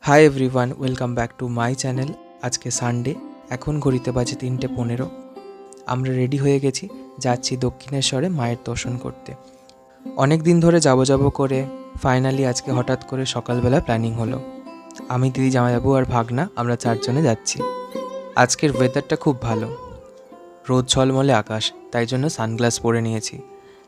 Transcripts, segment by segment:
Hi everyone, welcome back to my channel. আজকে Sunday, এখন ঘড়িতে বাজে 3:15। আমরা রেডি হয়ে গেছি, যাচ্ছি দক্ষিণেশ্বরে মায়ের দর্শন করতে। অনেক দিন ধরে যাব করে ফাইনালি আজকে হঠাৎ করে সকালবেলা প্ল্যানিং হলো। আমি, দিদি, জামাইবাবু আর ভাগনা, আমরা 4 জনে যাচ্ছি। আজকের ওয়েদারটা খুব ভালো, রোদ ঝলমলে আকাশ, তাই জন্য সানগ্লাস পরে নিয়েছি।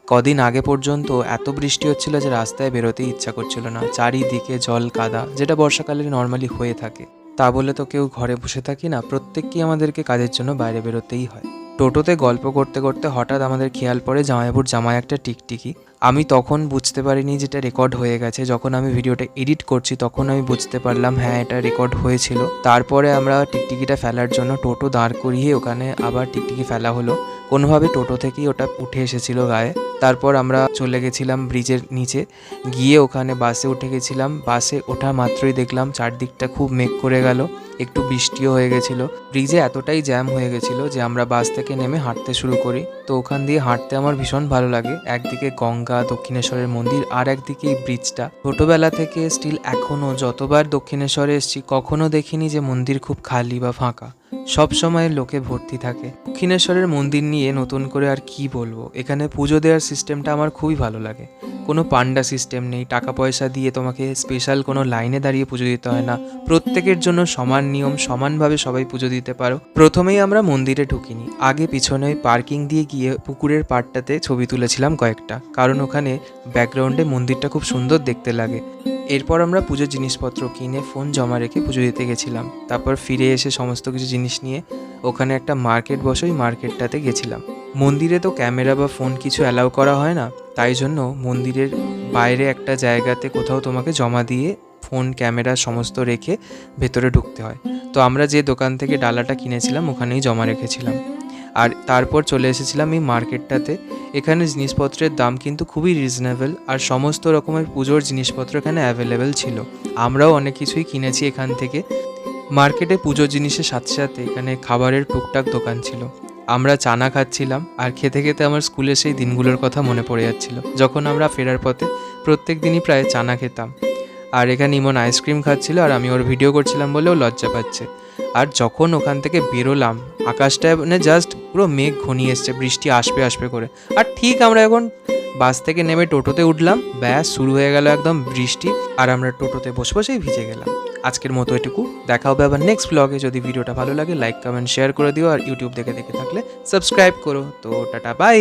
কদিন আগে পর্যন্ত এত বৃষ্টি হচ্ছিল যে রাস্তায় বেরোতেই ইচ্ছা করছিল না। চারিদিকে জল কাদা, যেটা বর্ষাকালে নর্মালি হয়ে থাকে। তা বলে তো কেউ ঘরে বসে থাকি না, প্রত্যেককেই আমাদেরকে কাজের জন্য বাইরে বেরোতেই হয়। টোটোতে গল্প করতে করতে হঠাৎ আমাদের খেয়াল পড়ে জামাইবাবুর জামায় একটা টিকটিকি। আমি তখন বুঝতে পারিনি যেটা রেকর্ড হয়ে গেছে। যখন আমি ভিডিওটা এডিট করছি তখন আমি বুঝতে পারলাম হ্যাঁ, এটা রেকর্ড হয়েছিল। তারপরে আমরা টিকটিকিটা ফেলার জন্য টোটো দাঁড় করিয়ে ওখানে আবার টিকটিকি ফেলা হলো। কোনোভাবে টোটো থেকেই ওটা উঠে এসেছিল গায়ে। তারপর আমরা চলে গেছিলাম ব্রিজের নিচে, গিয়ে ওখানে বাসে উঠে গেছিলাম। বাসে ওঠা মাত্রই দেখলাম চারদিকটা খুব মেঘ করে গেল, একটু বৃষ্টিও হয়ে গেছিল। ব্রিজে এতটাই জ্যাম হয়ে গেছিলো যে আমরা বাস থেকে নেমে হাঁটতে শুরু করি। তো ওখান দিয়ে হাঁটতে আমার ভীষণ ভালো লাগে। একদিকে গঙ্গা, দক্ষিণেশ্বরের মন্দির, আর একদিকে এই ব্রিজটা। ছোটোবেলা থেকে স্টিল এখনও যতবার দক্ষিণেশ্বরে এসেছি কখনো দেখিনি যে মন্দির খুব খালি বা ফাঁকা। সব সময় লোকে ভর্তি থাকে। দক্ষিণেশ্বরের মন্দির নিয়ে নতুন করে আর কি বলবো, এখানে পুজো দেওয়ার সিস্টেমটা আমার খুবই ভালো লাগে। কোনো পান্ডা সিস্টেম নেই, টাকা পয়সা দিয়ে তোমাকে স্পেশাল কোনো লাইনে দাঁড়িয়ে পুজো দিতে হয় না। প্রত্যেকের জন্য সমান নিয়ম, সমানভাবে সবাই পুজো দিতে পারো। প্রথমেই আমরা মন্দিরে ঢুকিনি, আগে পিছনে পার্কিং দিয়ে গিয়ে পুকুরের পাড়টাতে ছবি তুলেছিলাম কয়েকটা, কারণ ওখানে ব্যাকগ্রাউন্ডে মন্দিরটা খুব সুন্দর দেখতে লাগে। এরপর আমরা পুজোর জিনিসপত্র কিনে ফোন জমা রেখে পুজো দিতে গেছিলাম। তারপর ফিরে এসে সমস্ত কিছু জিনিস নিয়ে ওখানে একটা মার্কেট বসে ওই মার্কেটটাতে গেছিলাম। মন্দিরে তো ক্যামেরা বা ফোন কিছু অ্যালাউ করা হয় না, তাই জন্য মন্দিরের বাইরে একটা জায়গাতে কোথাও তোমাকে জমা দিয়ে ফোন, ক্যামেরা সমস্ত রেখে ভেতরে ঢুকতে হয়। তো আমরা যে দোকান থেকে ডালাটা কিনেছিলাম ওখানেই জমা রেখেছিলাম। আর তারপর চলে এসেছিলাম এই মার্কেটটাতে। এখানে জিনিসপত্রের দাম কিন্তু খুবই রিজনেবল, আর সমস্ত রকমের পুজোর জিনিসপত্র এখানে অ্যাভেলেবেল ছিল। আমরাও অনেক কিছুই কিনেছি এখান থেকে। মার্কেটে পুজোর জিনিসের সাথে সাথে এখানে খাবারের টুকটাক দোকান ছিল। আমরা চানা খাচ্ছিলাম, আর খেতে খেতে আমার স্কুলের সেই দিনগুলোর কথা মনে পড়ে যাচ্ছিল, যখন আমরা ফেরার পথে প্রত্যেক দিনই প্রায় চানা খেতাম। আর এখানে ইমন আইসক্রিম খাচ্ছিল, আর আমি ওর ভিডিও করছিলাম বলেও লজ্জা পাচ্ছে। আর যখন ওখান থেকে বেরোলাম, আকাশটা মানে জাস্ট পুরো মেঘ ঘনিয়ে এসছে, বৃষ্টি আসবে আসবে করে। আর ঠিক আমরা এখন বাস থেকে নেমে টোটোতে উঠলাম, ব্যাস শুরু হয়ে গেল একদম বৃষ্টি। আর আমরা টোটোতে বসে বসেই ভিজে গেলাম। আজকের মতো এটুকু, দেখা হবে আবার নেক্সট ব্লগে। যদি ভিডিওটা ভালো লাগে লাইক, কমেন্ট, শেয়ার করে দিও। আর ইউটিউব দেখে থাকলে সাবস্ক্রাইব করো। তো টাটা, বাই।